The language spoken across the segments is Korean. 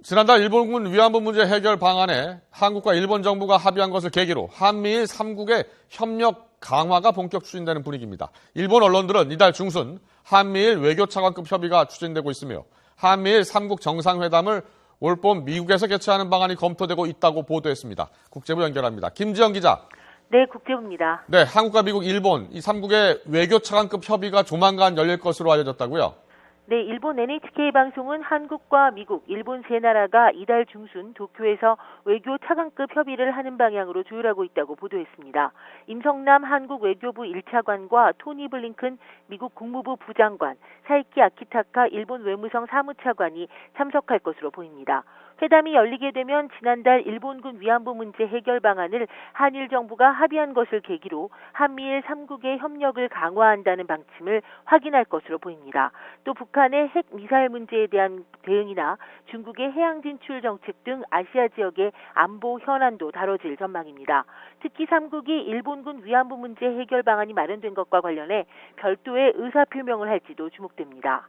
지난달 일본군 위안부 문제 해결 방안에 한국과 일본 정부가 합의한 것을 계기로 한미일 3국의 협력 강화가 본격 추진되는 분위기입니다. 일본 언론들은 이달 중순 한미일 외교차관급 협의가 추진되고 있으며 한미일 3국 정상회담을 올 봄 미국에서 개최하는 방안이 검토되고 있다고 보도했습니다. 국제부 연결합니다. 김지영 기자. 네, 국제부입니다. 네, 한국과 미국, 일본 이 3국의 외교차관급 협의가 조만간 열릴 것으로 알려졌다고요? 네, 일본 NHK방송은 한국과 미국, 일본 세 나라가 이달 중순 도쿄에서 외교 차관급 협의를 하는 방향으로 조율하고 있다고 보도했습니다. 임성남 한국 외교부 1차관과 토니 블링컨 미국 국무부 부장관, 사이키 아키타카 일본 외무성 사무차관이 참석할 것으로 보입니다. 회담이 열리게 되면 지난달 일본군 위안부 문제 해결 방안을 한일 정부가 합의한 것을 계기로 한미일 3국의 협력을 강화한다는 방침을 확인할 것으로 보입니다. 또 북한의 핵 미사일 문제에 대한 대응이나 중국의 해양 진출 정책 등 아시아 지역의 안보 현안도 다뤄질 전망입니다. 특히 3국이 일본군 위안부 문제 해결 방안이 마련된 것과 관련해 별도의 의사표명을 할지도 주목됩니다.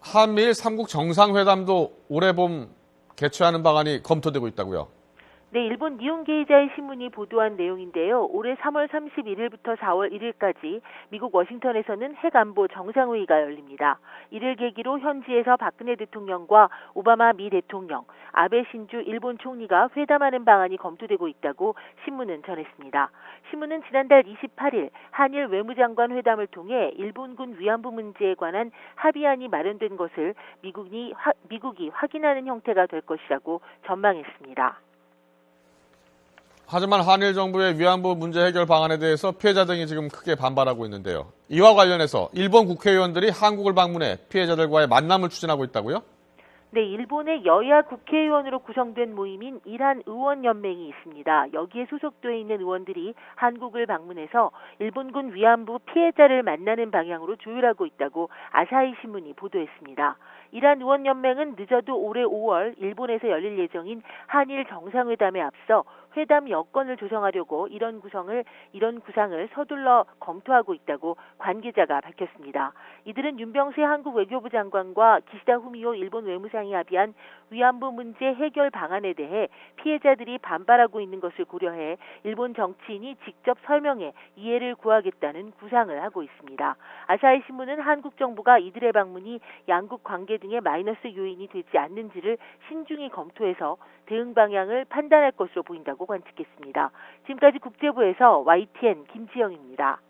한미일 3국 정상회담도 올해 봄 개최하는 방안이 검토되고 있다고요? 네, 일본 니혼게이자의 신문이 보도한 내용인데요. 올해 3월 31일부터 4월 1일까지 미국 워싱턴에서는 핵안보 정상회의가 열립니다. 이를 계기로 현지에서 박근혜 대통령과 오바마 미 대통령, 아베 신주 일본 총리가 회담하는 방안이 검토되고 있다고 신문은 전했습니다. 신문은 지난달 28일 한일 외무장관 회담을 통해 일본군 위안부 문제에 관한 합의안이 마련된 것을 미국이 확인하는 형태가 될 것이라고 전망했습니다. 하지만 한일 정부의 위안부 문제 해결 방안에 대해서 피해자 등이 지금 크게 반발하고 있는데요. 이와 관련해서 일본 국회의원들이 한국을 방문해 피해자들과의 만남을 추진하고 있다고요? 네, 일본의 여야 국회의원으로 구성된 모임인 이란 의원연맹이 있습니다. 여기에 소속되어 있는 의원들이 한국을 방문해서 일본군 위안부 피해자를 만나는 방향으로 조율하고 있다고 아사히 신문이 보도했습니다. 이란 의원연맹은 늦어도 올해 5월 일본에서 열릴 예정인 한일 정상회담에 앞서 회담 여건을 조성하려고 이런 구상을 서둘러 검토하고 있다고 관계자가 밝혔습니다. 이들은 윤병세 한국 외교부 장관과 기시다 후미오 일본 외무상이 합의한 위안부 문제 해결 방안에 대해 피해자들이 반발하고 있는 것을 고려해 일본 정치인이 직접 설명해 이해를 구하겠다는 구상을 하고 있습니다. 아사히 신문은 한국 정부가 이들의 방문이 양국 관계 등의 마이너스 요인이 되지 않는지를 신중히 검토해서 대응 방향을 판단할 것으로 보인다고 관측했습니다. 지금까지 국제부에서 YTN 김지영입니다.